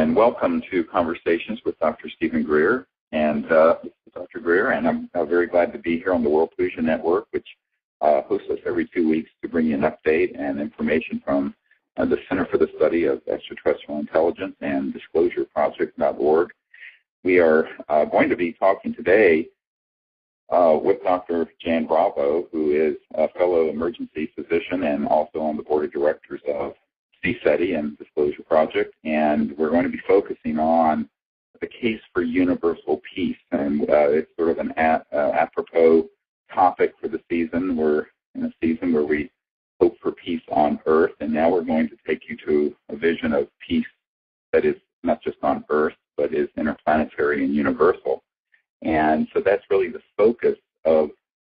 and welcome to Conversations with Dr. Steven Greer. And this is Dr. Greer, and I'm very glad to be here on the World Puja Network, which hosts us every 2 weeks to bring you an update and information from the Center for the Study of Extraterrestrial Intelligence and Disclosure Project.org. We are going to be talking today with Dr. Jan Bravo, who is a fellow emergency physician and also on the board of directors of CSETI and Disclosure Project, and we're going to be focusing on the case for universal peace, and it's sort of an apropos topic for the season. We're in a season where we hope for peace on Earth, and now we're going to take you to a vision of peace that is not just on Earth, but is interplanetary and universal. And so that's really the focus of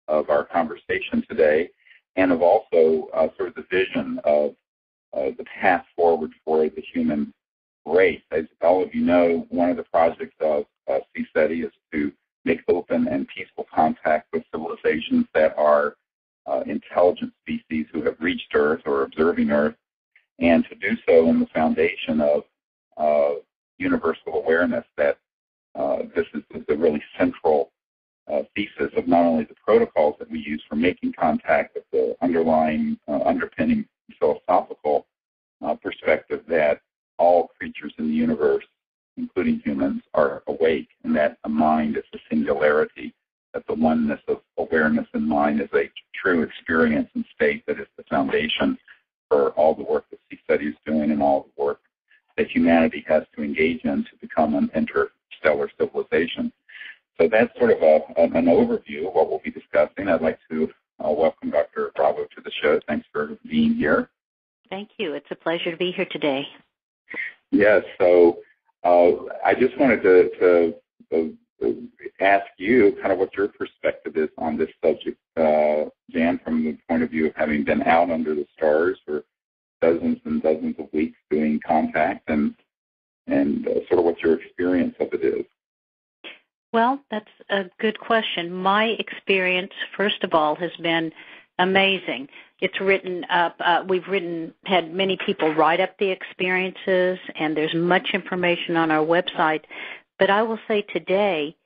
our conversation today, and of also sort of the vision of the path forward for the human race. As all of you know, one of the projects of CSETI is to make open and peaceful contact with civilizations that are intelligent species who have reached Earth or observing Earth, and to do so in the foundation of universal awareness that this is the really central thesis of not only the protocols that we use for making contact, but the underlying, underpinning philosophical perspective that all creatures in the universe, including humans, are awake, and that a mind is a singularity, that the oneness of awareness and mind is a true experience and state that is the foundation for all the work that CSETI is doing and all the work that humanity has to engage in to become an interstellar civilization. So that's sort of an overview of what we'll be discussing. I'd like to welcome Dr. Bravo to the show. Thanks for being here. Thank you. It's a pleasure to be here today. Yes. So I just wanted to ask you kind of what your perspective is on this subject, Jan, from the point of view of having been out under the stars for dozens and dozens of weeks doing contact, and sort of what your experience of it is. Well, that's a good question. My experience, first of all, has been amazing. It's written up, had many people write up the experiences, and there's much information on our website. But I will say today,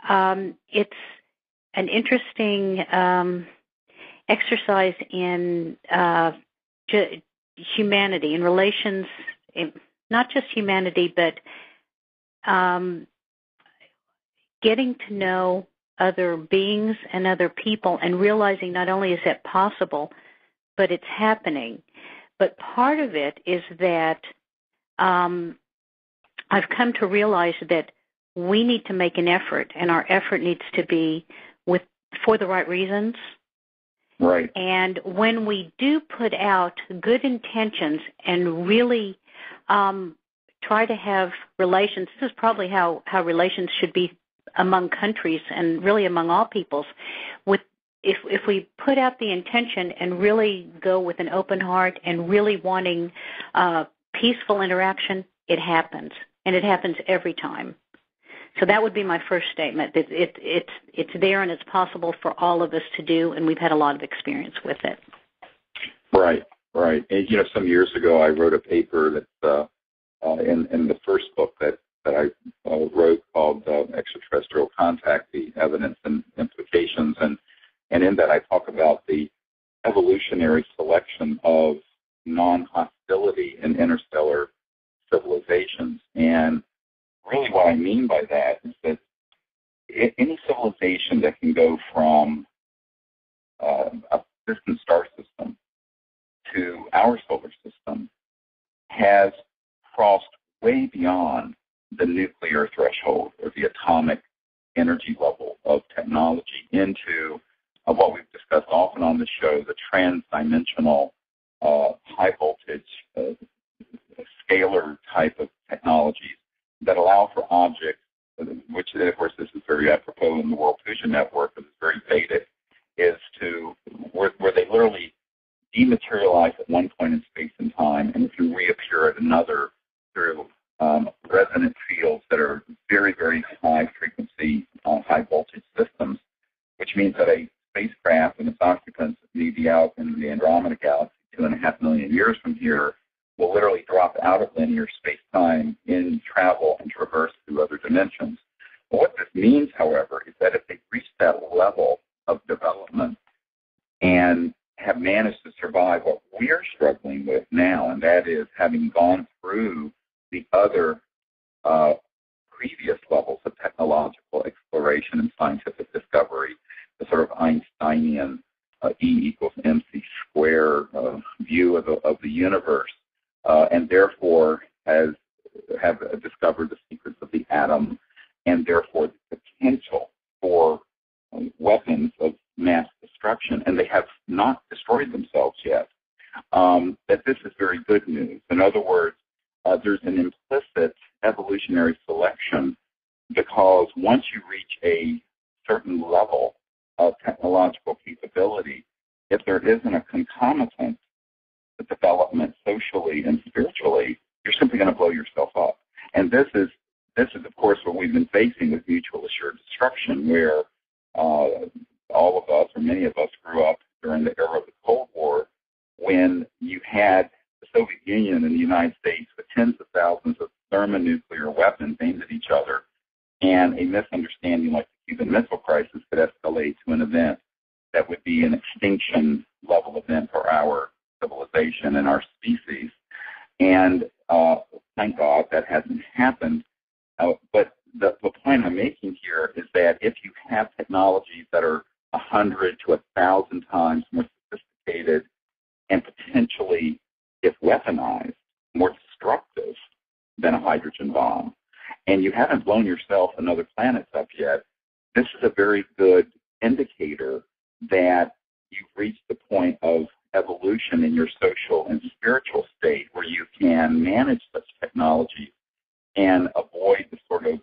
it's an interesting exercise in humanity, in relations, not just humanity, but getting to know other beings and other people, and realizing not only is that possible, but it's happening. But part of it is that I've come to realize that we need to make an effort, and our effort needs to be for the right reasons. Right. And when we do put out good intentions and really try to have relations, this is probably how relations should be among countries and really among all peoples. If we put out the intention and really go with an open heart and really wanting peaceful interaction, it happens, and it happens every time. So that would be my first statement. It's there and it's possible for all of us to do, and we've had a lot of experience with it. Right. And, some years ago I wrote a paper that's in the first book that I wrote called Extraterrestrial Contact, the Evidence and Implications, and in that I talk about the evolutionary selection of non-hostility in interstellar civilizations. And really what I mean by that is that any civilization that can go from a distant star system to our solar system has crossed way beyond the nuclear threshold or the atomic energy level of technology into what we've discussed often on the show, the transdimensional high voltage scalar type of technologies that allow for objects, which of course this is very apropos in the World Puja Network, but it's very Vedic, is to where they literally dematerialize at one point in space and time and can reappear at another through resonant fields that are very, very high frequency, high voltage systems, which means that a spacecraft and its occupants may be out in the Andromeda Galaxy 2.5 million years from here will literally drop out of linear space-time in and have managed to survive what we're struggling with now, and that is having gone through the other previous levels of technological exploration and scientific discovery, the sort of Einsteinian E equals mc square view of the universe, and therefore have discovered the secrets of the atom, and therefore the potential for weapons of mass destruction, and they have not destroyed themselves yet. That this is very good news. In other words, there's an implicit evolutionary selection, because once you reach a certain level of technological capability, if there isn't a concomitant development socially and spiritually, you're simply going to blow yourself up. And this is of course what we've been facing with mutual assured destruction, where all of us, or many of us, grew up during the era of the Cold War, when you had the Soviet Union and the United States with tens of thousands of thermonuclear weapons aimed at each other, and a misunderstanding like the Cuban Missile Crisis could escalate to an event that would be an extinction level event for our civilization and our species. And thank God that hasn't happened. But the point I'm making here is that if you have technologies that are 100 to 1,000 times more sophisticated and potentially, if weaponized, more destructive than a hydrogen bomb, and you haven't blown yourself and other planets up yet, this is a very good indicator that you've reached the point of evolution in your social and spiritual state where you can manage such technologies and avoid the sort of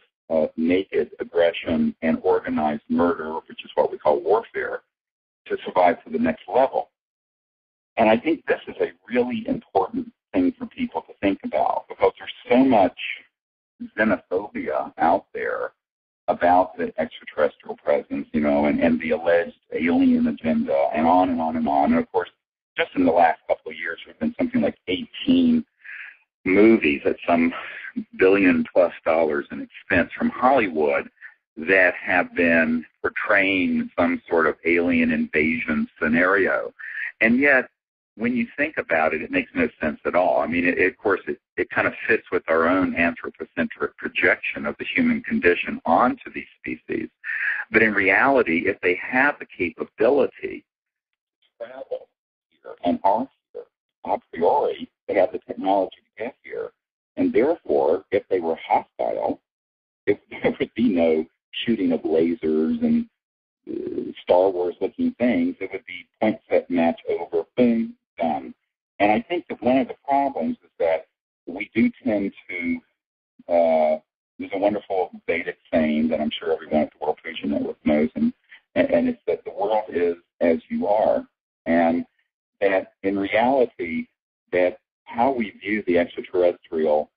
naked aggression and organized murder, which is what we call warfare, to survive to the next level. And I think this is a really important thing for people to think about, because there's so much xenophobia out there about the extraterrestrial presence, and the alleged alien agenda, and on and on and on. And of course, just in the last couple of years, there's been something like 18 movies at some $1 billion+ in expense from Hollywood that have been portraying some sort of alien invasion scenario. And yet, when you think about it, it makes no sense at all. I mean, of course, it kind of fits with our own anthropocentric projection of the human condition onto these species. But in reality, if they have the capability to travel here and are here, a priori, they have the technology to get here. And therefore, if they were hostile, there would be no shooting of lasers and Star Wars-looking things. It would be point, set, match, over, boom, done. And I think that one of the problems is that we do tend to, there's a wonderful Vedic saying that I'm sure everyone at the World Puja Network knows, and it's that the world is as you are, and that in reality, that how we view the extraterrestrial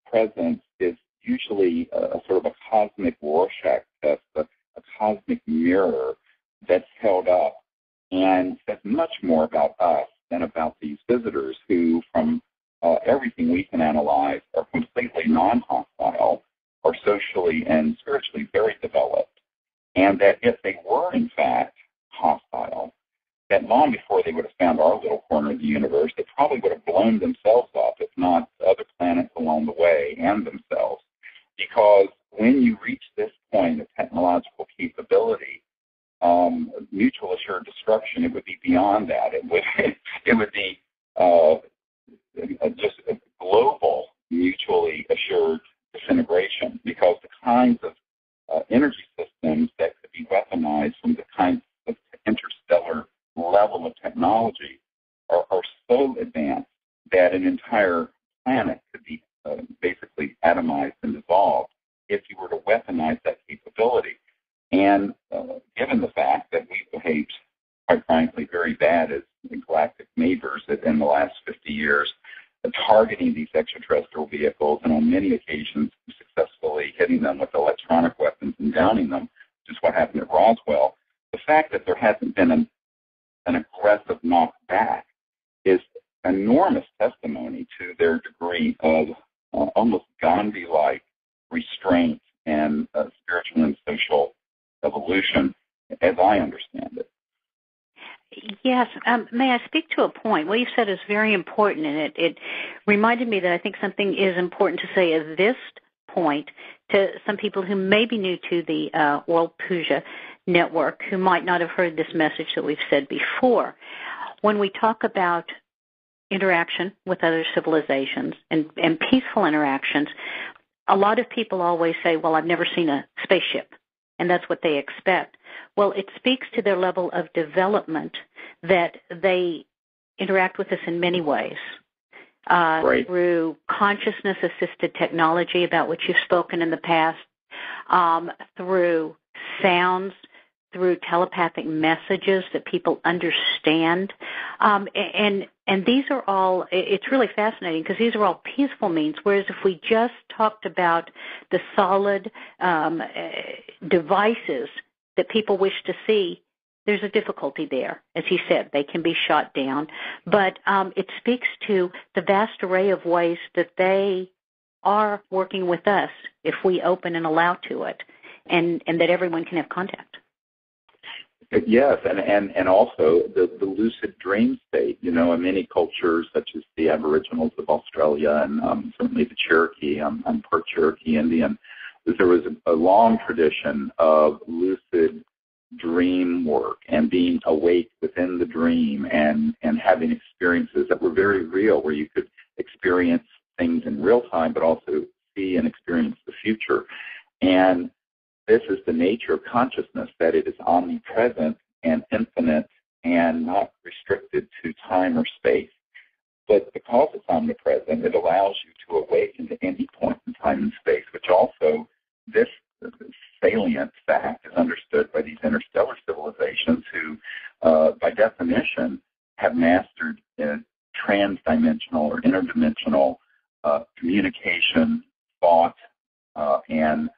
presence is usually a sort of a cosmic Rorschach test, a cosmic mirror that's held up and says much more about us than about these visitors who, from everything we can analyze, are completely non-hostile or socially and spiritually very developed. And that if they were, in fact, hostile, that long before they would have found our little corner of the universe, they probably would have blown themselves up, if not other planets along the way and themselves. Because when you reach this point of technological capability, mutual assured destruction, it would be beyond that. It would be just a global mutually assured disintegration, because the kinds of energy systems that could be weaponized from the kinds of interstellar level of technology are so advanced that an entire planet could be basically atomized and dissolved if you were to weaponize that capability. And given the fact that we've behaved, quite frankly, very bad as galactic neighbors in the last 50 years, targeting these extraterrestrial vehicles, and on many occasions successfully hitting them with electronic weapons and downing them, which is what happened at Roswell, the fact that there hasn't been an aggressive knockback is enormous testimony to their degree of almost Gandhi-like restraint and spiritual and social evolution, as I understand it. Yes. May I speak to a point? What you said is very important, and it reminded me that I think something is important to say at this point to some people who may be new to the World Puja Network, who might not have heard this message that we've said before. When we talk about interaction with other civilizations and peaceful interactions, a lot of people always say, well, I've never seen a spaceship, and that's what they expect. Well, it speaks to their level of development that they interact with us in many ways. Right. Through consciousness-assisted technology, about which you've spoken in the past, through sounds, through telepathic messages that people understand. And these are all, it's really fascinating because these are all peaceful means, whereas if we just talked about the solid devices that people wish to see, there's a difficulty there. As he said, they can be shot down. But it speaks to the vast array of ways that they are working with us if we open and allow to it, and that everyone can have contact. Yes, and also the lucid dream state. You know, in many cultures, such as the Aboriginals of Australia and certainly the Cherokee, I'm part Cherokee Indian, there was a long tradition of lucid dream work and being awake within the dream and having experiences that were very real, where you could experience things in real time, but also see and experience the future. And this is the nature of consciousness, that it is omnipresent and infinite and not restricted to time or space. But because it's omnipresent, it allows you to awaken to any point in time and space, which also, this salient fact is understood by these interstellar civilizations who, by definition, have mastered trans-dimensional or interdimensional communication, thought, and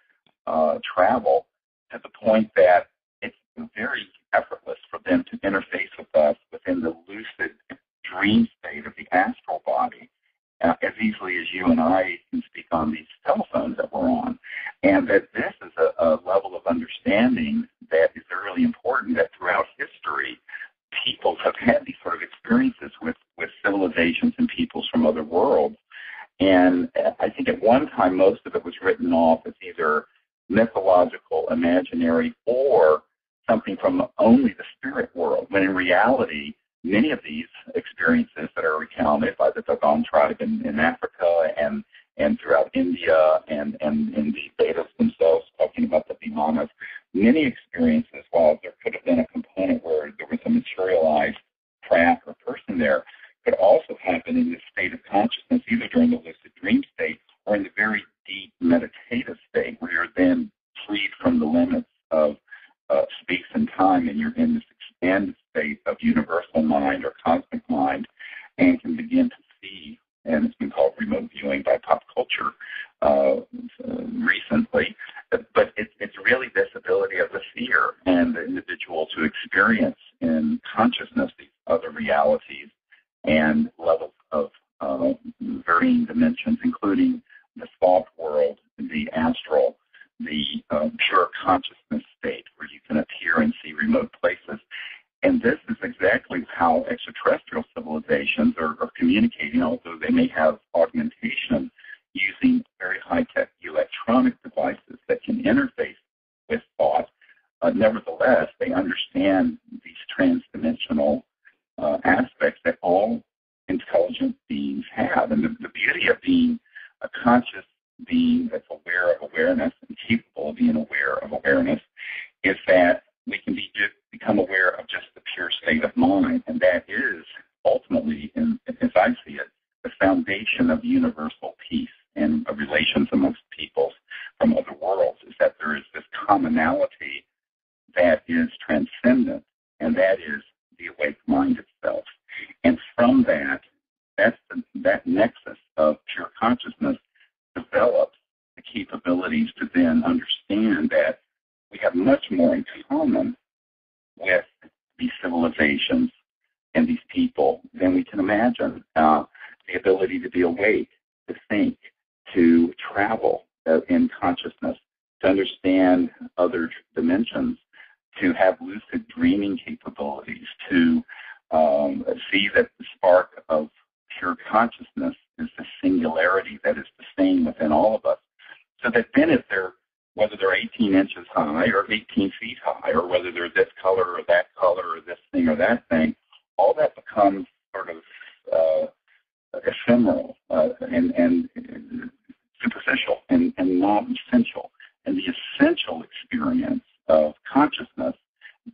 travel, to the point that it's very effortless for them to interface with us within the lucid dream state of the astral body as easily as you and I can speak on these telephones that we're on. And that this is a level of understanding that is really important, that throughout history, peoples have had these sort of experiences with civilizations and peoples from other worlds. And I think at one time, most of it was written off as either mythological, imaginary, or something from only the spirit world, when in reality, many of these experiences that are recounted by the Dogon tribe in Africa and throughout India and in the Vedas themselves, talking about the Vimanas, many experiences, while there could have been a component where there was a materialized craft or person there, could also happen in this state of consciousness, either during the lucid dream state or in the very deep meditative state, where you're then freed from the limits of space and time, and you're in this expanded state of universal mind or cosmic mind, and can begin to see, and it's been called remote viewing by pop culture recently, but it's really this ability of the seer and the individual to experience in consciousness these other realities and levels of varying dimensions, including the thought world, the astral, the pure consciousness state, where you can appear and see remote places. And this is exactly how extraterrestrial civilizations are communicating, although they may have augmentation using very high-tech electronic devices that can interface with thought. Nevertheless, they understand these trans-dimensional aspects that all intelligent beings have. And the beauty of being a conscious being that's aware of awareness and capable of being aware of awareness is that we can become aware of just the pure state of mind. And that is ultimately, as I see it, the foundation of universal peace and of relations amongst peoples from other worlds, is that there is this commonality that is transcendent, and that is the awake mind itself. And from that nexus of pure consciousness develops the capabilities to then understand that we have much more in common with these civilizations and these people than we can imagine. The ability to be awake, to think, to travel in consciousness, to understand other dimensions, to have lucid dreaming capabilities, to see that the spark of pure consciousness is the singularity that is the same within all of us. So that then whether they're 18 inches high or 18 feet high, or whether they're this color or that color or this thing or that thing, all that becomes sort of ephemeral and superficial and not essential. And the essential experience of consciousness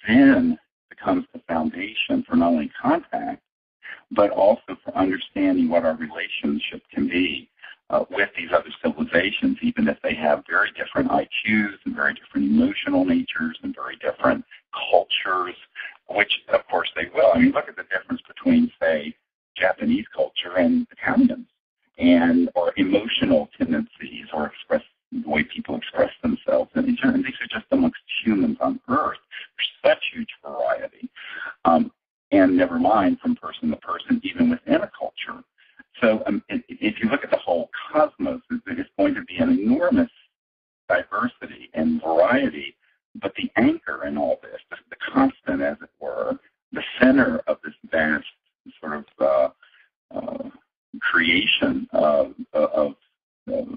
then becomes the foundation for not only contact, but also for understanding what our relationship can be with these other civilizations, even if they have very different IQs and very different emotional natures and very different cultures, which, of course, they will. I mean, look at the difference between, say, Japanese culture and Italians, or emotional tendencies or the way people express themselves. And these are just amongst humans on Earth. There's such huge variety. And never mind from person to person, even within a culture. So if you look at the whole cosmos, it's going to be an enormous diversity and variety, but the anchor in all this, the constant, as it were, the center of this vast sort of creation of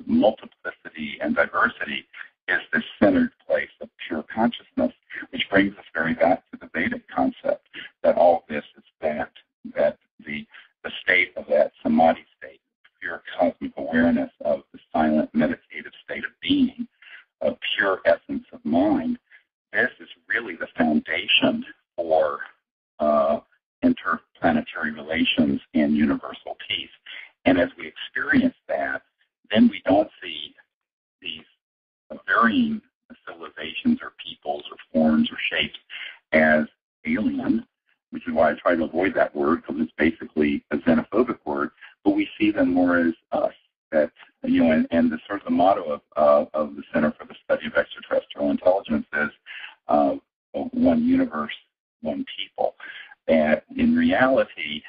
multiplicity and diversity is this centered place of pure consciousness, which brings us very back to the Vedic concept that all this is that the state of that samadhi state, pure cosmic awareness of the silent meditative state of being, of pure essence of mind. This is really the foundation for interplanetary relations and universal peace. And as we experience that, then we don't see these varying civilizations or peoples or forms or shapes as alien, which is why I try to avoid that word because it's basically a xenophobic word, but we see them more as us. That, and the sort of the motto of the Center for the Study of Extraterrestrial Intelligence is one universe, one people. And in reality,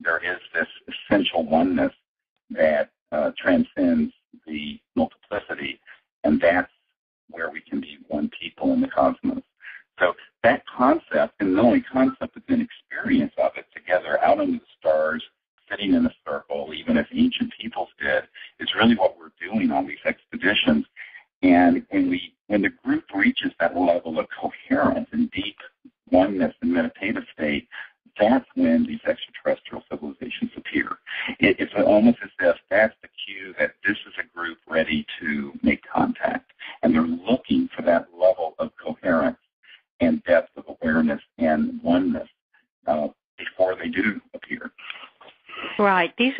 there is this essential oneness that transcends the multiplicity, and that's where we can be one people in the cosmos. So that concept, and not only concept, but then experience of it together out under the stars, sitting in a circle, even as ancient peoples did, is really what we're doing on these expeditions. And when the group reaches that level of coherence and deep oneness and meditative state, that's when these extraterrestrial civilizations appear. It's almost as if that's the cue that this is a group ready to make contact, and they're looking for that level of coherence and depth of awareness and oneness before they do appear. Right. This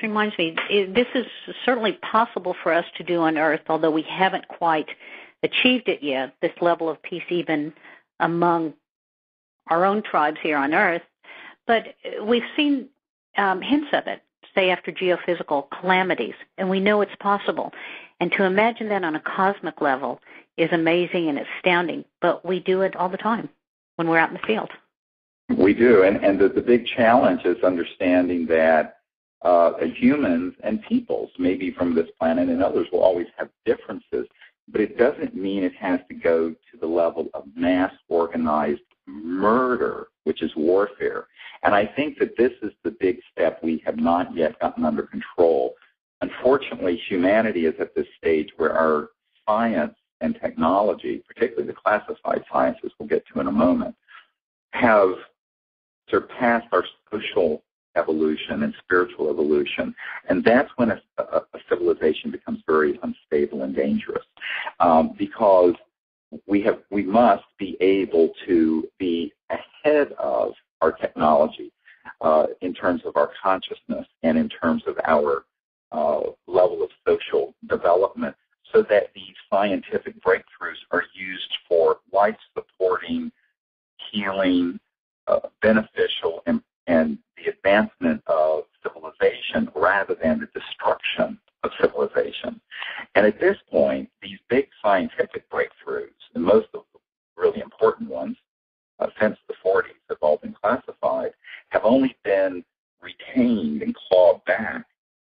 reminds me, this is certainly possible for us to do on Earth, although we haven't quite achieved it yet, this level of peace even among our own tribes here on Earth. But we've seen hints of it, say after geophysical calamities, and we know it's possible. And to imagine that on a cosmic level is amazing and astounding, but we do it all the time when we're out in the field. We do, and the big challenge is understanding that humans and peoples, maybe from this planet and others, will always have differences, but it doesn't mean it has to go to the level of mass organized murder, which is warfare. And I think that this is the big step we have not yet gotten under control. Unfortunately, humanity is at this stage where our science and technology, particularly the classified sciences we'll get to in a moment, have surpassed our social evolution and spiritual evolution. And that's when a civilization becomes very unstable and dangerous, because we must be able to be ahead of our technology in terms of our consciousness and in terms of our level of social development, so that these scientific breakthroughs are used for life-supporting, healing, beneficial, and the advancement of civilization rather than the destruction of civilization. And at this point, these big scientific breakthroughs, and most of the really important ones since the 40s have all been classified, have only been retained and clawed back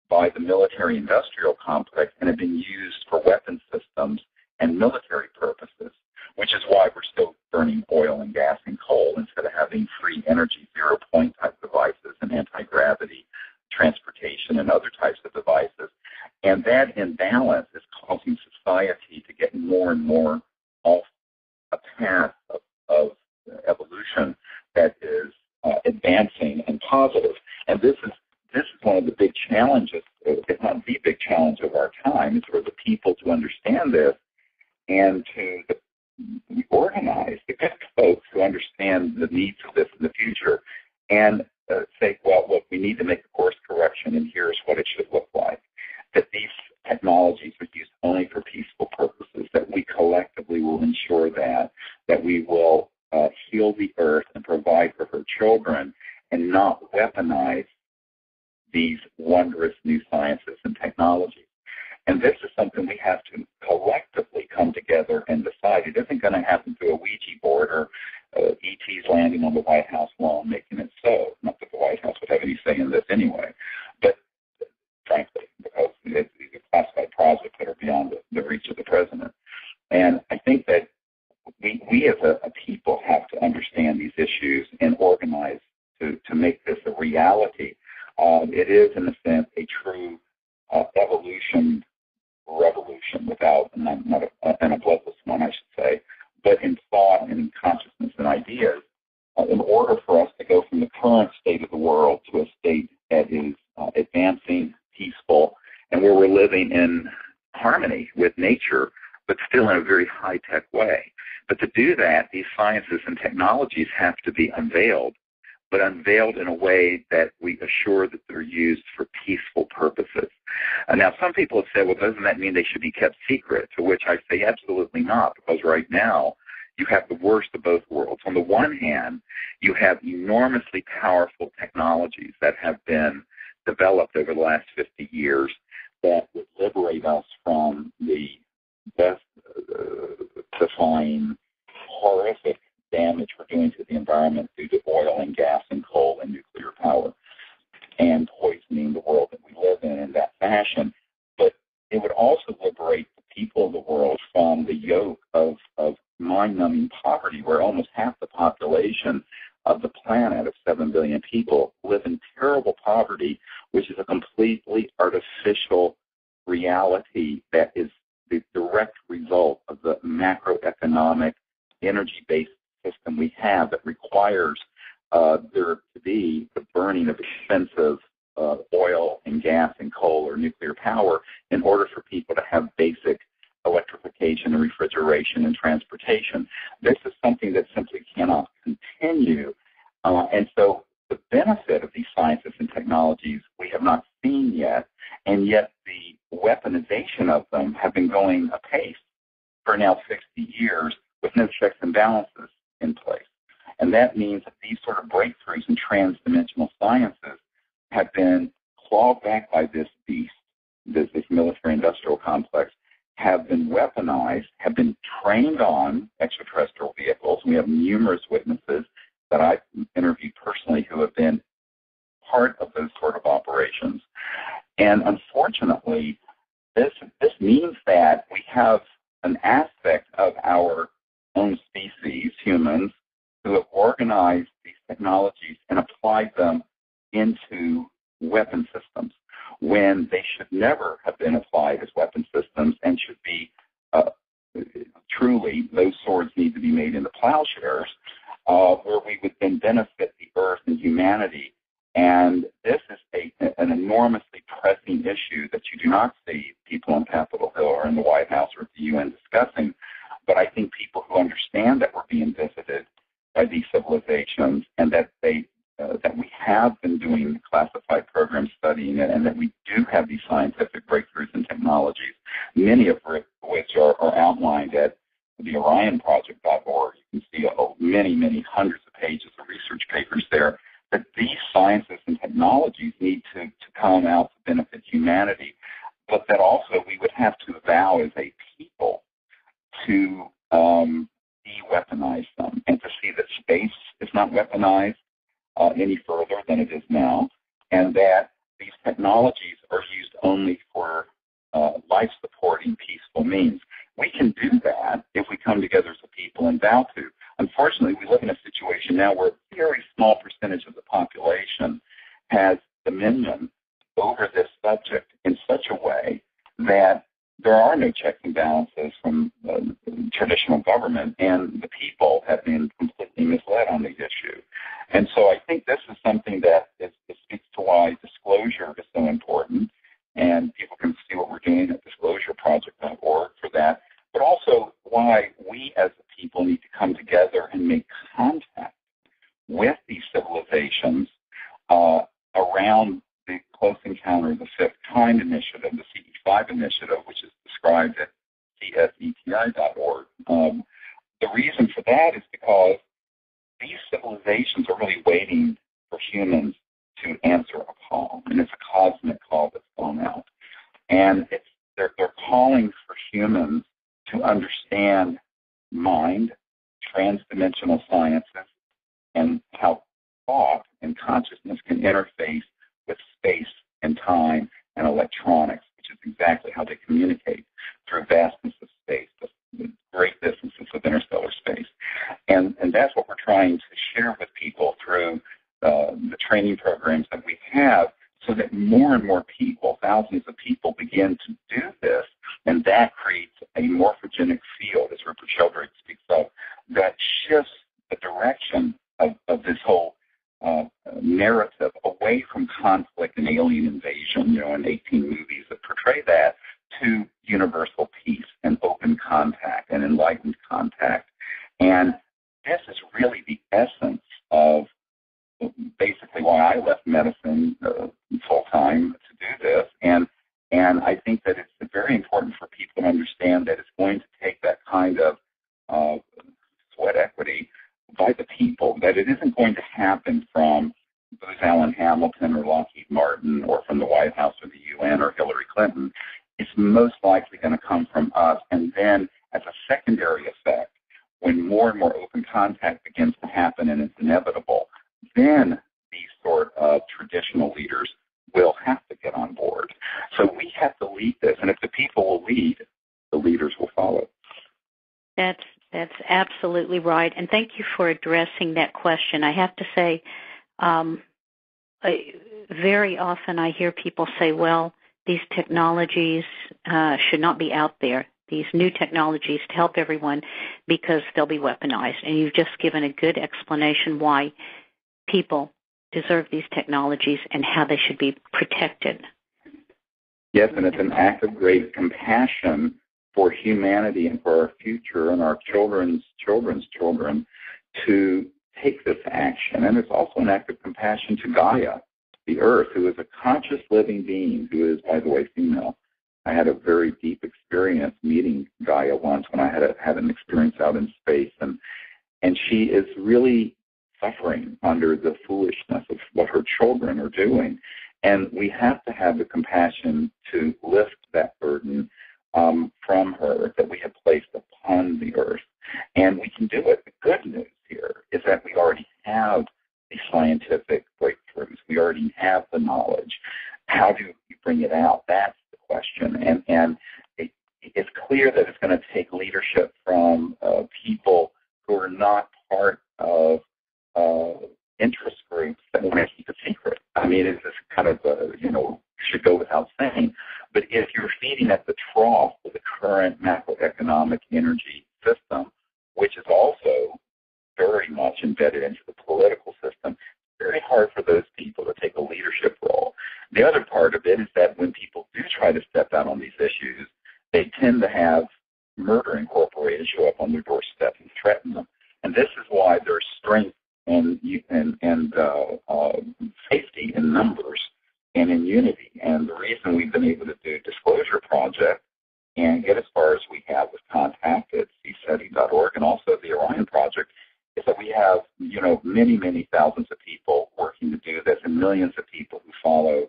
by the military-industrial complex and have been used for weapon systems and military purposes, which is why we're still burning oil and gas and coal instead of having free energy, zero-point type devices and anti-gravity transportation and other types of devices. And that imbalance is causing society to get more and more off a path of evolution that is advancing and positive. And this is one of the big challenges, if not the big challenge of our time, is for the people to understand this and to organize the good folks who understand the needs of this in the future and say, well, look, we need to make a course correction, and here's what it should look like. That these technologies are used only for peaceful purposes, that we collectively will ensure that we will heal the earth and provide for her children and not weaponize these wondrous new sciences and technologies. And this is something we have to collectively come together and decide. It isn't going to happen through a Ouija board or ETs landing on the White House lawn making it so. Not that the White House would have any say in this anyway, but frankly, because these are classified projects that are beyond the reach of the president. And I think that we as a people have to understand these issues and organize to make this a reality. It is, in a sense, a true evolution revolution without, and a bloodless one, I should say, but in thought and in consciousness and ideas, in order for us to go from the current state of the world to a state that is advancing, peaceful, and where we're living in harmony with nature, but still in a very high-tech way. But to do that, these sciences and technologies have to be unveiled, but unveiled in a way that we assure that they're used for peaceful purposes. Now, some people have said, well, doesn't that mean they should be kept secret? To which I say absolutely not, because right now you have the worst of both worlds. On the one hand, you have enormously powerful technologies that have been developed over the last 50 years that would liberate us from the death-defying, horrific damage we're doing to the environment due to oil and gas and coal and nuclear power and poisoning the world that we live in that fashion. But it would also liberate the people of the world from the yoke of mind-numbing poverty, where almost half the population of the planet of 7 billion people live in terrible poverty, which is a completely artificial reality that is the direct result of the macroeconomic energy-based system we have that requires there to be the burning of expensive oil and gas and coal or nuclear power in order for people to have basic electrification and refrigeration and transportation. This is something that simply cannot continue. And so the benefit of these sciences and technologies we have not seen yet, and yet the weaponization of them have been going apace for now 60 years with no checks and balances in place. And that means that these sort of breakthroughs in trans-dimensional sciences have been clawed back by this beast, this military-industrial complex, have been weaponized, have been trained on extraterrestrial vehicles. We have numerous witnesses that I've interviewed personally who have been part of those sort of operations. And unfortunately, this means that we have an aspect of our own species, humans, who have organized these technologies and applied them into weapon systems when they should never have been applied as weapon systems and should be truly, those swords need to be made into plowshares where we would then benefit the earth and humanity. And this is an enormously pressing issue that you do not see people on Capitol Hill or in the White House or at the UN discussing. But I think people who understand that we're being visited by these civilizations and that that we have been doing classified programs studying it, and that we do have these scientific breakthroughs and technologies, many of which are outlined at the OrionProject.org. You can see many, many hundreds of pages of research papers there, that these sciences and technologies need to come out to benefit humanity, but that also we would have to vow as a people to de-weaponize them and to see that space is not weaponized any further than it is now, and that these technologies are used only for life-supporting, peaceful means. We can do that if we come together as a people and vow to. unfortunately, we live in a situation now where a very small percentage of the population has dominion over this subject in such a way that there are no checks and balances from traditional government, and the people have been completely misled on the issue. And so I think this is something that speaks to why disclosure is so important, and people can see what we're doing at disclosureproject.org for that, but also why we as a people need to come together and make contact with these civilizations around the Close Encounter of the Fifth Kind initiative, the CE5 initiative, which is described at CSETI.org. The reason for that is because these civilizations are really waiting for humans to answer a call, and it's a cosmic call that's gone out. And they're calling for humans to understand mind, transdimensional sciences, and how thought and consciousness can interface with space and time and electronics, which is exactly how they communicate through vastness of space, the great distances of interstellar space. And that's what we're trying to share with people through the training programs that we have, so that more and more people, thousands of people, begin to do this, and that creates a morphogenic field, as Rupert Sheldrake speaks of, that shifts the direction of this whole narrative away from conflict and alien invasion, in 18 movies that portray that, to universal peace and open contact and enlightened contact. And this is really the essence of basically why I left medicine full-time to do this. And I think that it's very important for people to understand that it's going to take that kind of sweat equity by the people, that it isn't going to happen from Booz Allen Hamilton or Lockheed Martin or from the White House or the UN or Hillary Clinton. It's most likely going to come from us. And then as a secondary effect, when more and more open contact begins to happen and it's inevitable, then these sort of traditional leaders will have to get on board. So we have to lead this. And if the people will lead, the leaders will follow. That's absolutely right. And thank you for addressing that question. I have to say, very often I hear people say, well, these technologies should not be out there, these new technologies to help everyone, because they'll be weaponized. And you've just given a good explanation why people deserve these technologies and how they should be protected. Yes, and it's an act of great compassion for humanity and for our future and our children's children's children to take this action. And it's also an act of compassion to Gaia, the Earth, who is a conscious living being, who is, by the way, female. I had a very deep experience meeting Gaia once when I had an experience out in space, and she is really suffering under the foolishness of what her children are doing. And we have to have the compassion to lift that burden from her that we have placed upon the Earth. And we can do it. The good news here is that we already have the scientific breakthroughs. We already have the knowledge. How do you bring it out? That's the question. And it's clear that it's going to take leadership from people who are not part of interest groups that want to keep it secret. I mean, it's just kind of, should go without saying. But if you're feeding at the trough of the current macroeconomic energy system, which is also very much embedded into the political system, it's very hard for those people to take a leadership role. The other part of it is that when people do try to step out on these issues, they tend to have murder incorporated show up on their doorstep and threaten them. And this is why there's strength and safety in numbers and in unity. And the reason we've been able to do Disclosure Project and get as far as we have with contact at CSETI.org and also the Orion Project is that we have, many, many thousands of people working to do this and millions of people who follow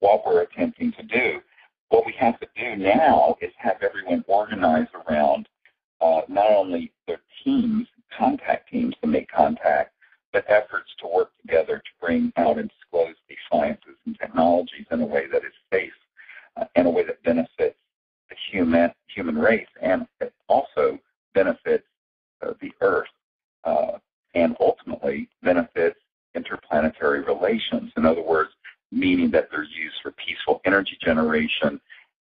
what we're attempting to do. What we have to do now is have everyone organized around not only their teams, contact teams to make contact, but efforts to work together to bring out and disclose these sciences and technologies in a way that is safe, in a way that benefits the human race, and it also benefits actually benefits interplanetary relations. In other words, meaning that they're used for peaceful energy generation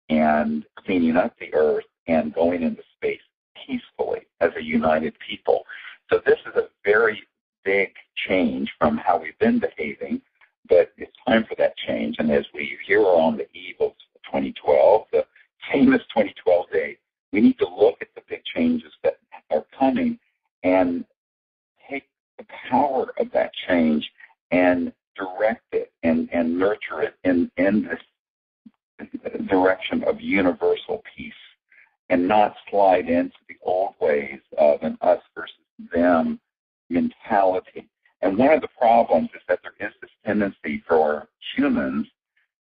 and cleaning up the Earth and going into space peacefully as a united people. So this is a very big change from how we've been behaving, but it's time for that change. And as we here are on the eve of 2012, the famous 2012 date, we need to look at the big changes that are coming and take the power of that change and direct it and nurture it in this direction of universal peace, and not slide into the old ways of an us versus them mentality. And one of the problems is that there is this tendency for humans,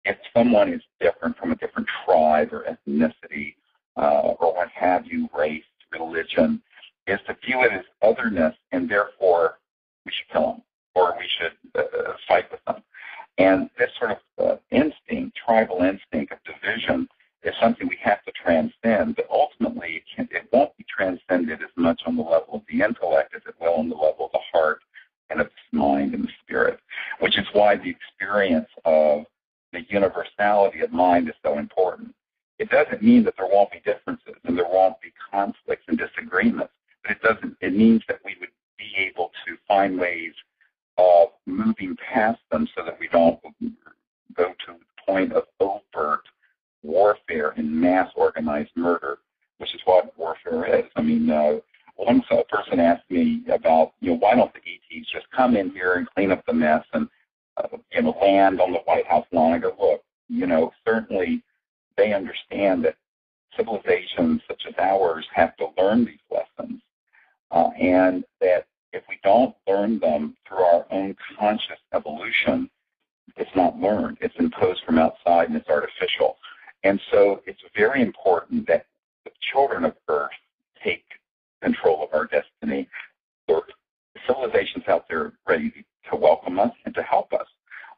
if someone is different from a different tribe or ethnicity or what have you, race, religion, is to view it as otherness, and therefore we should kill them or we should fight with them. And this sort of instinct, tribal instinct of division, is something we have to transcend, but ultimately it won't be transcended as much on the level of the intellect as it will on the level of the heart and of the mind and the spirit, which is why the experience of the universality of mind is so important. It doesn't mean that there won't be differences and there won't be conflicts and disagreements, but it means that we would be able to find ways of moving past them so that we don't go to the point of overt warfare and mass organized murder, which is what warfare is. I mean, once a person asked me about, why don't the ETs just come in here and clean up the mess and, land on the White House lawn? I go, look, certainly they understand that civilizations such as ours have to learn these lessons, and that if we don't learn them through our own conscious evolution, it's not learned. It's imposed from outside and it's artificial. And so it's very important that the children of Earth take control of our destiny. There are civilizations out there ready to welcome us and to help us,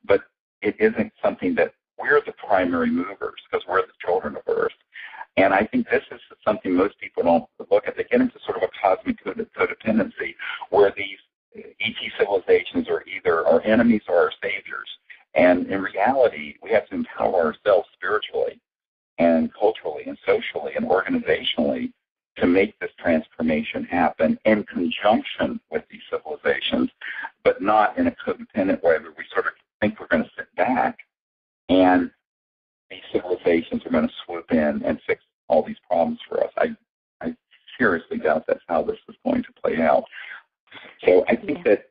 but it isn't something that we're the primary movers because we're the children of Earth. And I think this is something most people don't look at. They get into sort of a cosmic codependency where these ET civilizations are either our enemies or our saviors. And in reality, we have to empower ourselves spiritually and culturally and socially and organizationally to make this transformation happen in conjunction with these civilizations, but not in a codependent way where we sort of think we're going to sit back and these civilizations are going to swoop in and fix all these problems for us. I seriously doubt that's how this is going to play out. So I think that,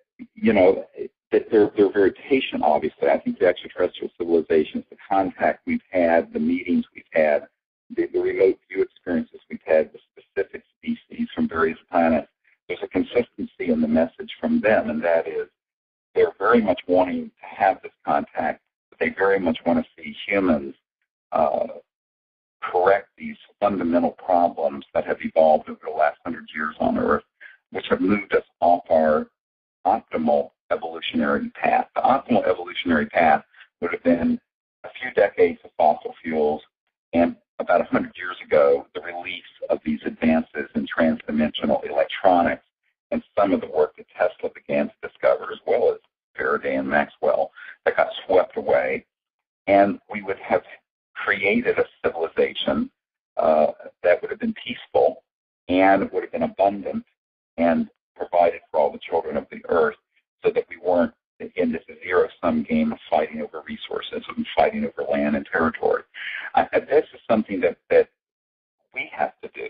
that they're very patient, obviously. I think the extraterrestrial civilizations, the contact we've had, the meetings we've had, the remote view experiences we've had with specific species from various planets, there's a consistency in the message from them, and that is they're very much wanting to have this contact, but they very much want to see humans correct these fundamental problems that have evolved over the last 100 years on Earth, which have moved us off our optimal evolutionary path. The optimal evolutionary path would have been a few decades of fossil fuels and about 100 years ago, the release of these advances in transdimensional electronics and some of the work that Tesla began to discover, as well as Faraday and Maxwell, that got swept away. And we would have created a civilization that would have been peaceful and would have been abundant and provided for all the children of the earth, so that we weren't in this zero-sum game of fighting over resources and fighting over land and territory. This is something that we have to do.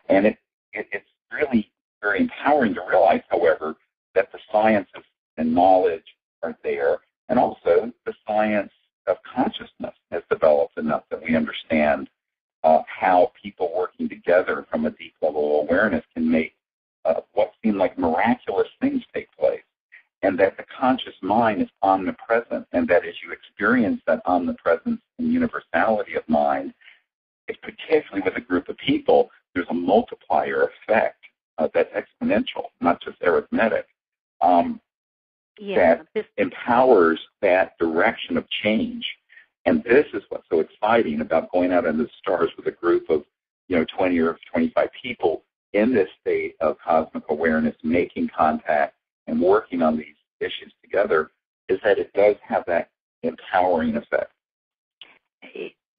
And it's really very empowering to realize, however, that the sciences and knowledge are there, and also the science of consciousness has developed enough that we understand how people working together from a deep level of awareness can make what seem like miraculous things take place, and that the conscious mind is omnipresent, and that as you experience that omnipresence and universality of mind, it's particularly with a group of people, there's a multiplier effect that's exponential, not just arithmetic, that empowers that direction of change. And this is what's so exciting about going out into the stars with a group of 20 or 25 people in this state of cosmic awareness, making contact and working on these issues together is that it does have that empowering effect.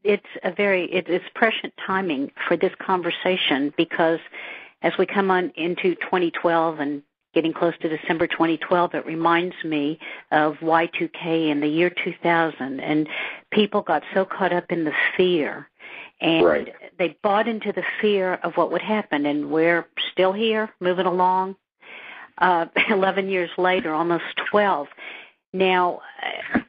It's prescient timing for this conversation, because as we come on into 2012 and getting close to December 2012, it reminds me of Y2K in the year 2000, and people got so caught up in the fear, and right. They bought into the fear of what would happen, and we're still here, moving along, 11 years later, almost 12. Now,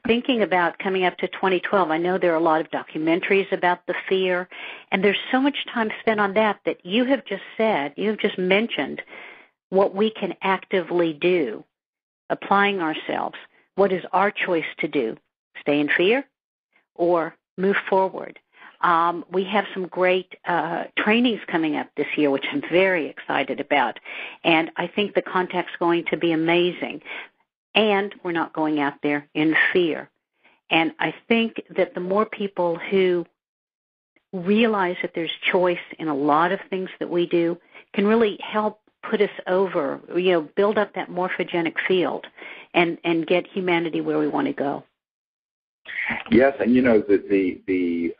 thinking about coming up to 2012, I know there are a lot of documentaries about the fear, and there's so much time spent on that you have just mentioned what we can actively do, applying ourselves. What is our choice to do? Stay in fear or move forward? We have some great trainings coming up this year, which I'm very excited about, and I think the contact's going to be amazing. And we're not going out there in fear. And I think that the more people who realize that there's choice in a lot of things that we do can really help put us over, build up that morphogenic field and get humanity where we want to go. Yes, and the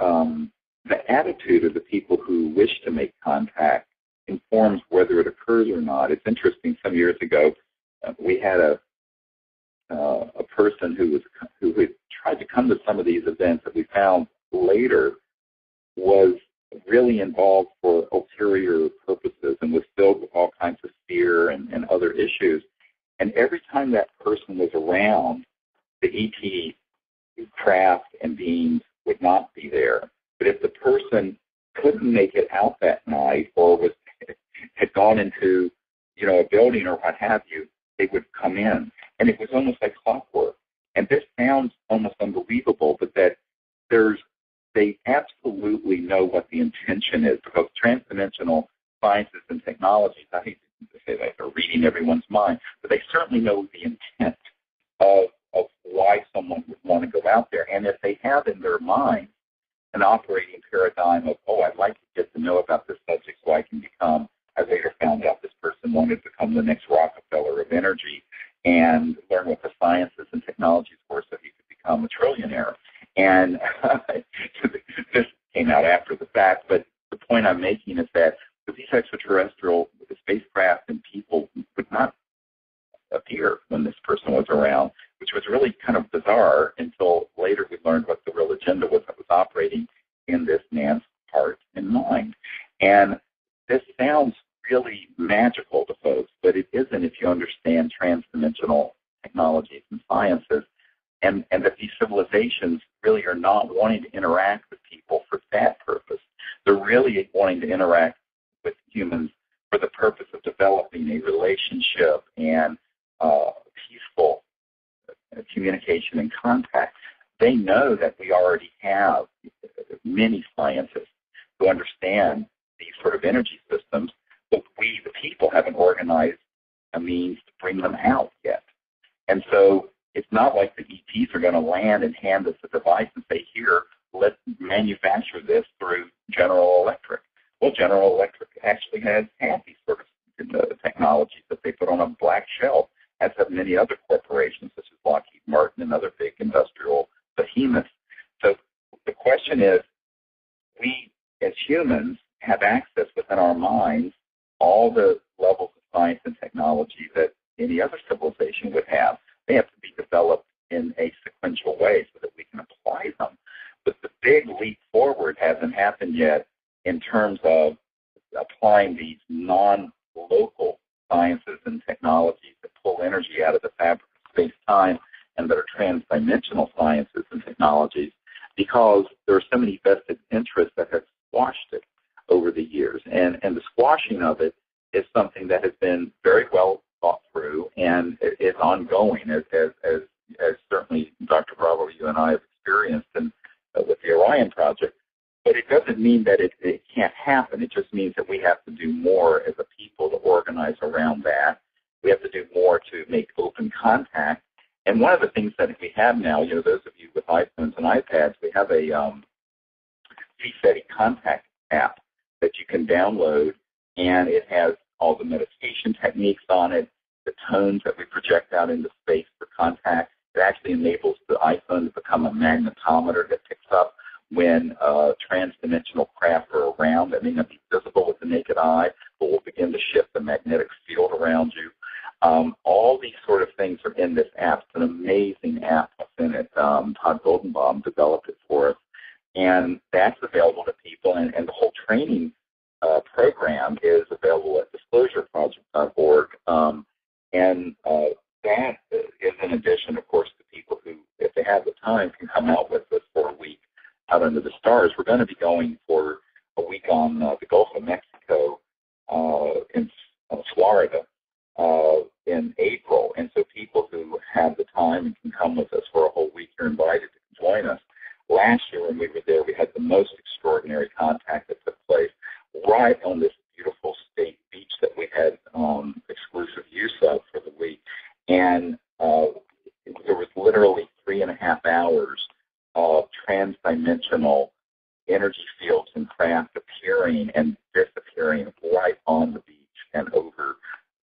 attitude of the people who wish to make contact informs whether it occurs or not. It's interesting. Some years ago, we had a person who had tried to come to some of these events that we found later was really involved for ulterior purposes and was filled with all kinds of fear and other issues. And every time that person was around, the ET craft and beings would not be there. But if the person couldn't make it out that night or had gone into a building or what have you, they would come in. And it was almost like clockwork. And this sounds almost unbelievable, but that they absolutely know what the intention is, because transdimensional sciences and technologies, I hate to say that they're reading everyone's mind, but they certainly know the intent of why someone would want to go out there. And if they have in their mind an operating paradigm of, I'd like to get to know about this subject so I can become, I later found out this person wanted to become the next Rockefeller of energy and learn what the sciences and technologies were so he could become a trillionaire. And this came out after the fact, but the point I'm making is that these extraterrestrial spacecraft and people would not appear when this person was around, which was really kind of bizarre until later we learned what the real agenda was that was operating in this man's heart and mind. And this sounds really magical to folks, but it isn't if you understand transdimensional technologies and sciences, and that these civilizations really are not wanting to interact with people for that purpose. They're really wanting to interact with humans for the purpose of developing a relationship and peaceful communication and contact. They know that we already have many scientists who understand these sort of energy systems, but we, the people, haven't organized a means to bring them out yet. And so it's not like the ETs are going to land and hand us a device and say, here, let's manufacture this through General Electric. Well, General Electric actually has these sort of technologies that they put on a black shelf, as have many other corporations such as Lockheed Martin and other big industrial behemoths. So the question is, we as humans have access within our minds all the levels of science and technology that any other civilization would have. They have to be developed in a sequential way so that we can apply them. But the big leap forward hasn't happened yet in terms of applying these non-local sciences and technologies that pull energy out of the fabric of space-time and that are transdimensional sciences and technologies, because there are so many vested interests that have squashed it over the years. And the squashing of it is something that has been very well thought through and is ongoing, as certainly Dr. Bravo, you and I have experienced with the Orion Project. But it doesn't mean that it can't happen. It just means that we have to do more as a people to organize around that. We have to do more to make open contact. And one of the things that we have now, those of you with iPhones and iPads, we have a CSETI contact app that you can download, and it has all the meditation techniques on it. the tones that we project out into space for contact. It actually enables the iPhone to become a magnetometer that picks up when transdimensional craft are around that may not be visible with the naked eye, but will begin to shift the magnetic field around you. All these sort of things are in this app. It's an amazing app within it. Todd Goldenbaum developed it for us, and that's available to people. And the whole training program is available at disclosureproject.org. And that is in addition, of course, to people who, if they have the time, can come out with us for a week out under the stars. We're going to be going for a week on the Gulf of Mexico in Florida in April. And so people who have the time and can come with us for a whole week are invited to join us. Last year when we were there, we had the most extraordinary contact that took place right on this beautiful state beach that we had exclusive use of for the week. And there was literally 3.5 hours of transdimensional energy fields and craft appearing and disappearing right on the beach and over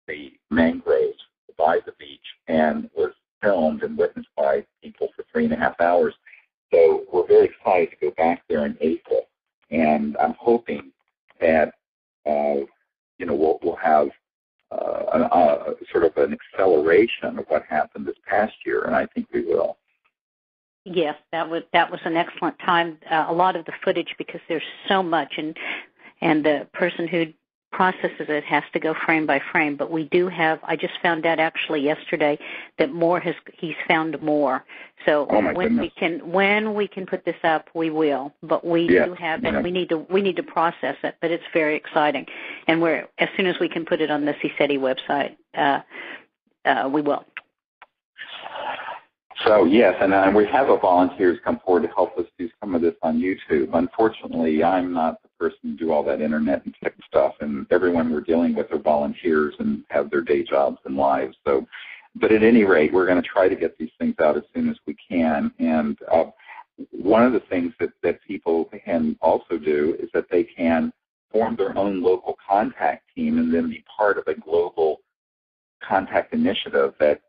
the mangroves by the beach, and was filmed and witnessed by people for 3.5 hours. So we're very excited to go back there in April, and I'm hoping that we'll have sort of an acceleration of what happened this past year, and I think we will. Yes, that was an excellent time. A lot of the footage, because there's so much, and the person who processes it has to go frame by frame. But we do have. I just found out actually yesterday that he's found more. So when we can put this up, we will. But we do have it. We need to process it. But it's very exciting, and as soon as we can put it on the CSETI website, we will. So, yes, and we have volunteers come forward to help us do some of this on YouTube. Unfortunately, I'm not the person to do all that internet and tech stuff, and everyone we're dealing with are volunteers and have their day jobs and lives. So, but at any rate, we're going to try to get these things out as soon as we can. And one of the things that people can also do is that they can form their own local contact team and then be part of a global contact initiative that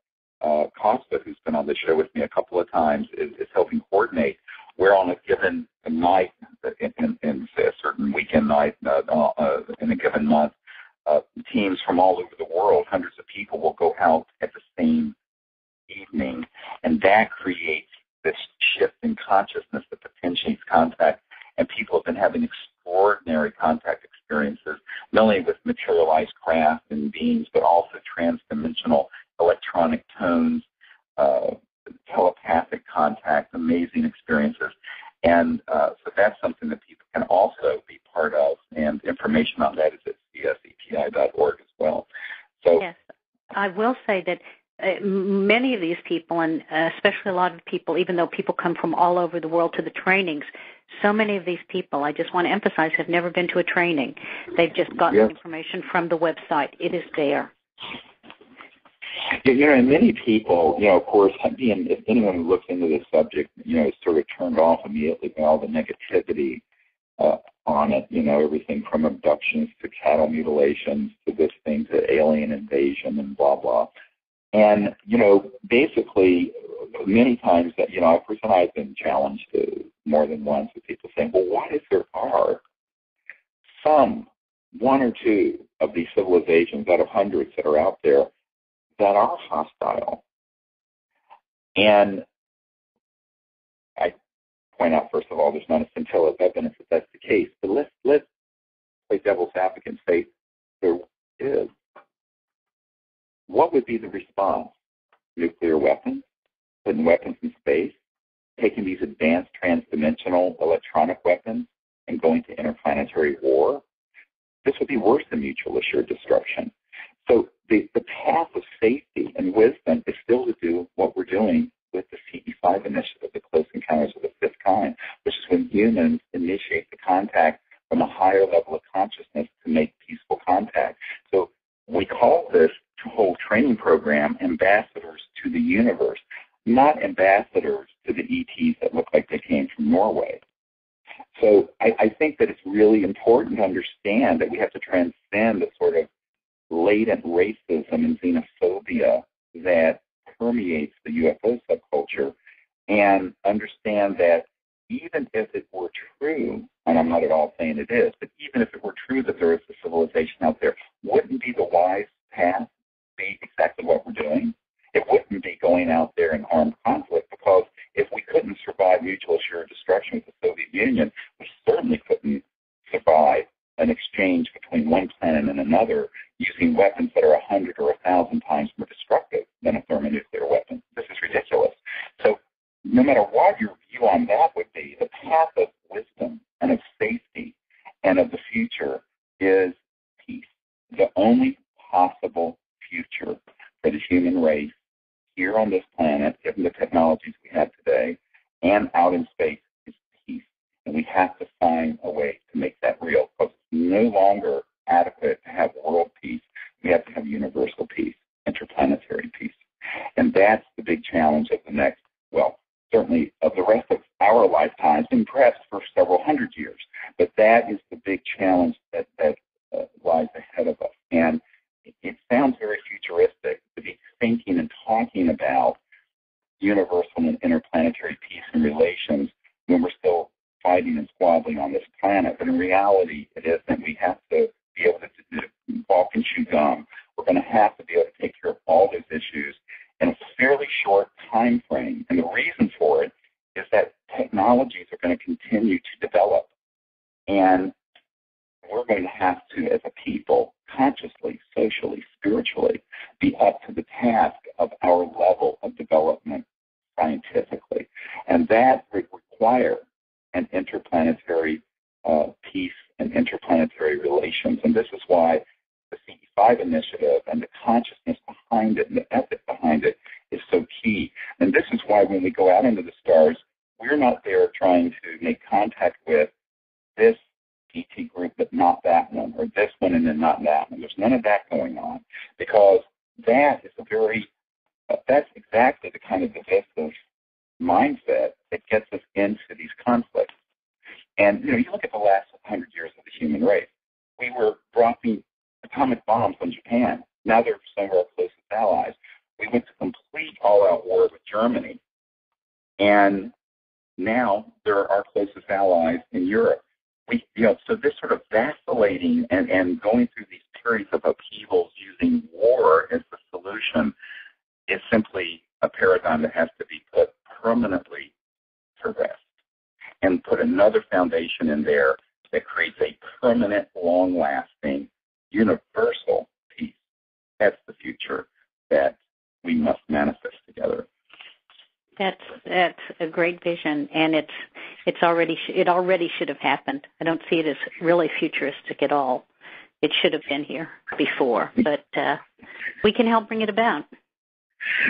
Costa, who's been on the show with me a couple of times, is helping coordinate. Where on a given night, in say a certain weekend night in a given month, teams from all over the world, hundreds of people will go out at the same evening, and that creates this shift in consciousness that potentiates contact. And people have been having extraordinary contact experiences, not only with materialized craft and beings, but also transdimensional electronic tones, telepathic contact, amazing experiences. And so that's something that people can also be part of, and information on that is at CSETI.org as well. So, yes, I will say that many of these people, and especially a lot of people, even though people come from all over the world to the trainings, so many of these people, I just want to emphasize, have never been to a training. They've just gotten information from the website. It is there. And many people, of course, if anyone who looks into this subject, is sort of turned off immediately by all the negativity on it, everything from abductions to cattle mutilations to this thing to alien invasion and blah, blah. And, basically, many times that, of course, I've been challenged more than once with people saying, well, what if there are one or two of these civilizations out of hundreds that are out there that are hostile? And I point out, first of all, there's not a scintilla of evidence that that's the case. But let's play devil's advocate and say there is. What would be the response? Nuclear weapons? Putting weapons in space? Taking these advanced transdimensional electronic weapons and going to interplanetary war? This would be worse than mutual assured destruction. So the path of safety and wisdom is still to do what we're doing with the CE5 initiative, the Close Encounters of the Fifth Kind, which is when humans initiate the contact from a higher level of consciousness to make peaceful contact. So we call this whole training program Ambassadors to the Universe, not ambassadors to the ETs that look like they came from Norway. So I think that it's really important to understand that we have to transcend the sort of latent racism and xenophobia that permeates the UFO subculture, and understand that even if it were true, and I'm not at all saying it is, but even if it were true that there is a civilization out there, wouldn't be the wise path be exactly what we're doing? It wouldn't be going out there in armed conflict, because if we couldn't survive mutual assured destruction with the Soviet Union, we certainly couldn't survive an exchange between one planet and another using weapons that are 100 or 1,000 times more destructive than a thermonuclear weapon. This is ridiculous. So no matter what your view on that would be, the path of wisdom and of safety and of the future is peace. The only possible future for the human race here on this planet, given the technologies we have today, and out in space, is peace. And we have to find a way to make that real, because it's no longer adequate to have world peace. We have to have universal peace, interplanetary peace. And that's the big challenge of the next, well, certainly of the rest of our lifetimes, and perhaps for several hundred years. But that is the big challenge that lies ahead of us. And it sounds very futuristic to be thinking and talking about universal and interplanetary peace and relations when we're still fighting and squabbling on this planet. But in reality, it isn't. We have to be able to walk and chew gum. We're going to have to be able to take care of all those issues in a fairly short time frame. And the reason for it is that technologies are going to continue to develop. And we're going to have to, as a people, consciously, socially, spiritually, be up to the task of our level of development scientifically. And that would require an interplanetary peace and interplanetary relations. And this is why the CE5 initiative and the consciousness behind it and the ethic behind it is so key. And this is why when we go out into the stars, we're not there trying to make contact with this ET group, but not that one, or this one and then not that one. There's none of that going on, because that is that's exactly the kind of divisive mindset that gets us into these conflicts. And, you look at the last 100 years of the human race. We were dropping atomic bombs on Japan. Now they're some of our closest allies. We went to complete all-out war with Germany. And now they're our closest allies in Europe. So this sort of vacillating and going through these periods of upheavals using war as the solution is simply a paradigm that has to be put permanently to rest, and put another foundation in there that creates a permanent, long-lasting, universal peace. That's the future that we must manifest together. That's a great vision, and it already should have happened. I don't see it as really futuristic at all. It should have been here before, but we can help bring it about.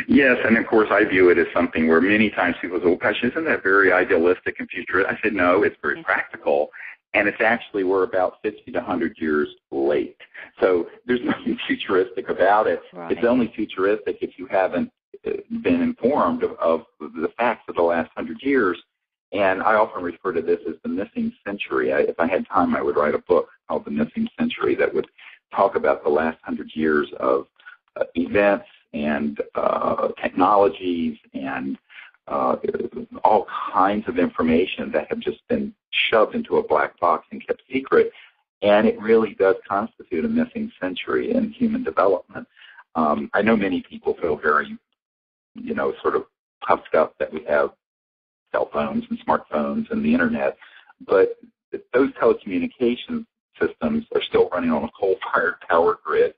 Yes, and of course I view it as something where many times people say, "Oh gosh, isn't that very idealistic and futuristic?" I said, no, it's very practical, and it's actually we're about 50 to 100 years late. So there's nothing futuristic about it. Right. It's only futuristic if you haven't been informed of the facts of the last 100 years. And I often refer to this as the missing century. If I had time, I would write a book called The Missing Century that would talk about the last 100 years of events and technologies and all kinds of information that have just been shoved into a black box and kept secret. And it really does constitute a missing century in human development. I know many people feel very, sort of puffed up that we have cell phones and smartphones and the internet, but those telecommunications systems are still running on a coal-fired power grid,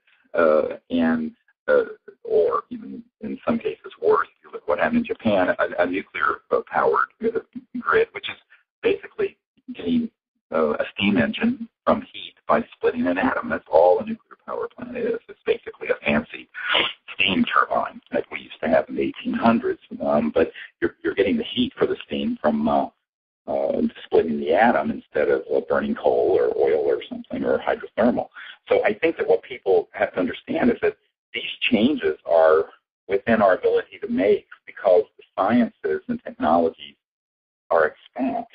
or even in some cases worse. If you look what happened in Japan, a nuclear-powered grid, which is basically getting a steam engine from heat by splitting an atom. That's all a nuclear power plant is. It's basically a fancy steam turbine like we used to have in the 1800s. But you're getting the heat for the steam from splitting the atom instead of burning coal or oil or something, or hydrothermal. So I think that what people have to understand is that these changes are within our ability to make, because the sciences and technologies are extant.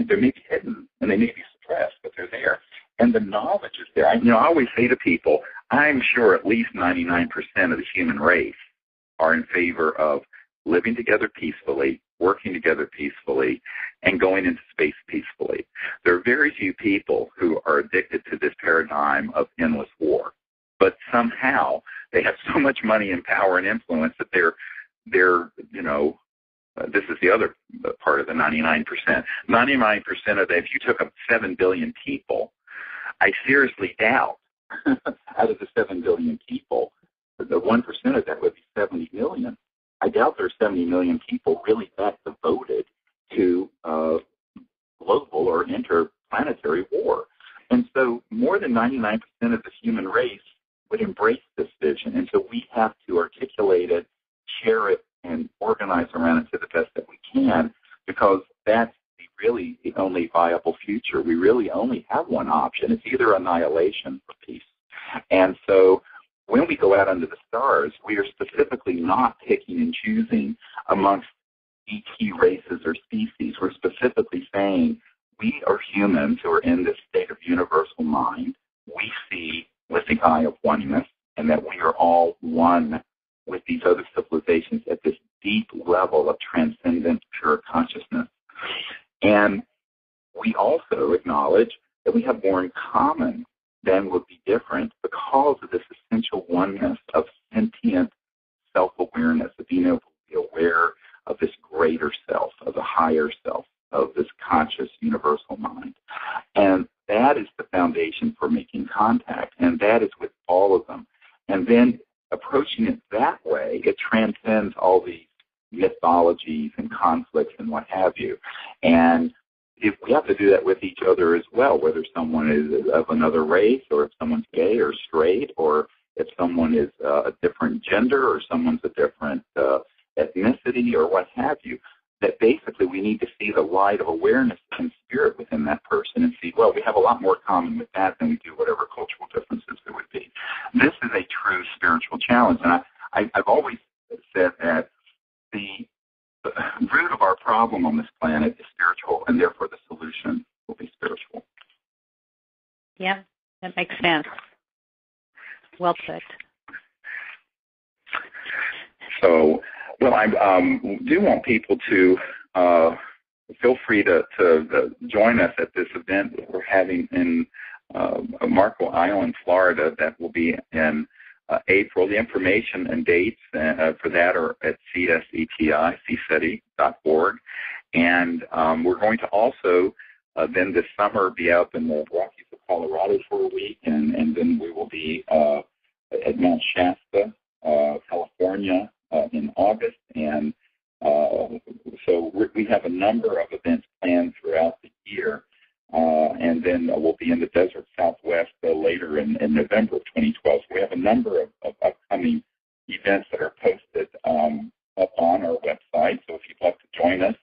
They may be hidden and they may be suppressed, but they're there. And the knowledge is there. I always say to people, I'm sure at least 99% of the human race are in favor of living together peacefully, working together peacefully, and going into space peacefully. There are very few people who are addicted to this paradigm of endless war. But somehow they have so much money and power and influence that they're this is the other part of the 99%. 99% of that, if you took up 7 billion people, I seriously doubt out of the 7 billion people, the 1% of that would be 70 million. I doubt there are 70 million people really that devoted to global or interplanetary war. And so more than 99% of the human race would embrace this vision. And so we have to articulate it, share it, and organize around it to the best that we can, because that's really the only viable future. We really only have one option. It's either annihilation or peace. And so when we go out under the stars, we are specifically not picking and choosing amongst ET races or species. We're specifically saying we are humans who are in this state of universal mind. We see with the eye of oneness, and that we are all one with these other civilizations at this deep level of transcendent pure consciousness. And we also acknowledge that we have more in common than would be different because of this essential oneness of sentient self-awareness, of being able to be aware of this greater self, of the higher self, of this conscious universal mind. And that is the foundation for making contact, and that is with all of them. And then approaching it that way, it transcends all these mythologies and conflicts and what have you. And if we have to do that with each other as well, whether someone is of another race, or if someone's gay or straight, or if someone is a different gender, or someone's a different ethnicity, or what have you, that basically we need to see the light of awareness and spirit within that person and see, well, we have a lot more common with that than we do whatever cultural differences there would be. This is a true spiritual challenge. And I've always said that the root of our problem on this planet is spiritual, and therefore the solution will be spiritual. Yeah, that makes sense. Well put. So, well, I do want people to feel free to join us at this event that we're having in Marco Island, Florida, that will be in April. The information and dates for that are at CSETI, CSETI.org. And we're going to also then this summer be out in the Rockies of Colorado for a week, and then we will be at Mount Shasta, California, in August. And so we have a number of events planned throughout the year. And then we'll be in the desert Southwest later in November of 2012. So we have a number of upcoming events that are posted up on our website. So if you'd like to join us,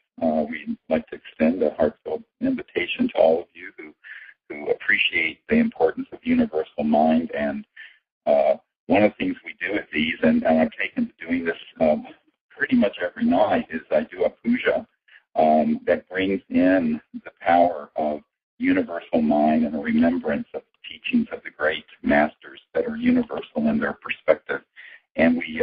we'd like to extend a heartfelt invitation to all of you who appreciate the importance of universal mind. And one of the things we do at these, and I've taken to doing this pretty much every night, is I do a puja that brings in the power of universal mind and a remembrance of the teachings of the great masters that are universal in their perspective. And we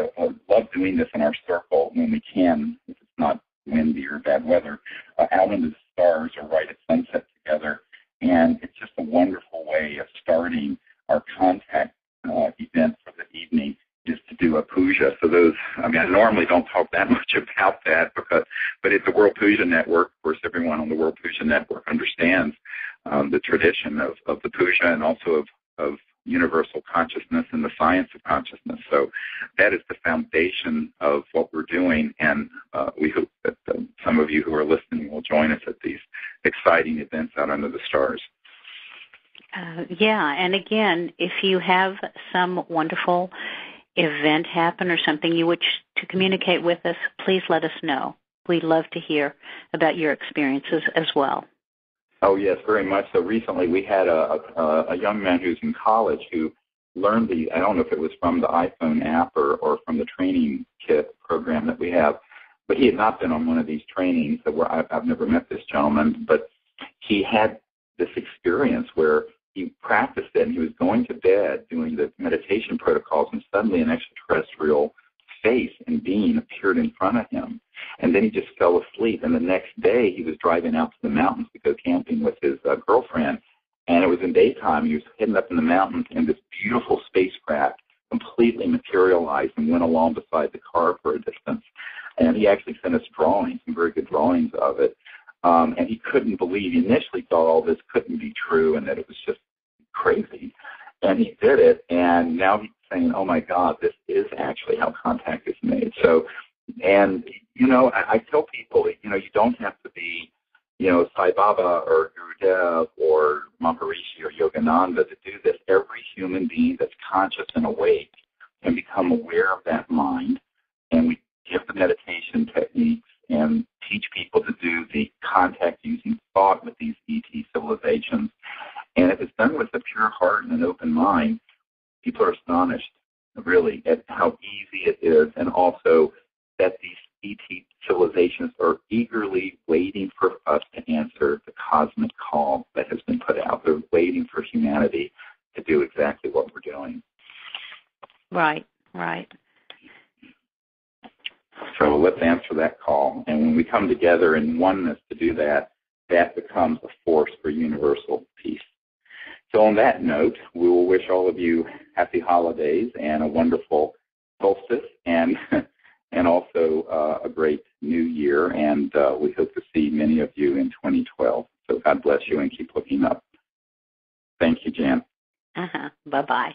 love doing this in our circle when we can, if it's not windy or bad weather, out under the stars or right at sunset together. And it's just a wonderful way of starting our contact event for the evening, is to do a puja. So I normally don't talk that much about that, but it's the World Puja Network. Of course, everyone on the World Puja Network understands the tradition of the puja, and also of universal consciousness and the science of consciousness. So that is the foundation of what we're doing, and we hope that some of you who are listening will join us at these exciting events out under the stars. Yeah, and again, if you have some wonderful event happen or something you wish to communicate with us, please let us know. We'd love to hear about your experiences as well. Oh, yes, very much so. Recently we had a young man who's in college who learned I don't know if it was from the iPhone app or from the training kit program that we have, but he had not been on one of these trainings. I've never met this gentleman, but he had this experience where he practiced it, and he was going to bed doing the meditation protocols, and suddenly an extraterrestrial face and being appeared in front of him. And then he just fell asleep. And the next day, he was driving out to the mountains to go camping with his girlfriend. And it was in daytime. He was heading up in the mountains, and this beautiful spacecraft completely materialized and went along beside the car for a distance. And he actually sent us drawings, some very good drawings of it. And he couldn't believe, he initially thought all this couldn't be true and that it was just crazy. And he did it, and now he's saying, oh, my God, this is actually how contact is made. So, and, I tell people, you don't have to be, Sai Baba or Gurudev or Maharishi or Yogananda to do this. Every human being that's conscious and awake can become aware of that mind, and we give the meditation techniques and teach people to do the contact using thought with these ET civilizations. And if it's done with a pure heart and an open mind, people are astonished, really, at how easy it is, and also that these ET civilizations are eagerly waiting for us to answer the cosmic call that has been put out. They're waiting for humanity to do exactly what we're doing. Right. So let's answer that call. And when we come together in oneness to do that, that becomes a force for universal peace. So on that note, we will wish all of you happy holidays and a wonderful solstice, and also a great new year. And we hope to see many of you in 2012. So God bless you, and keep looking up. Thank you, Jan. Bye-bye.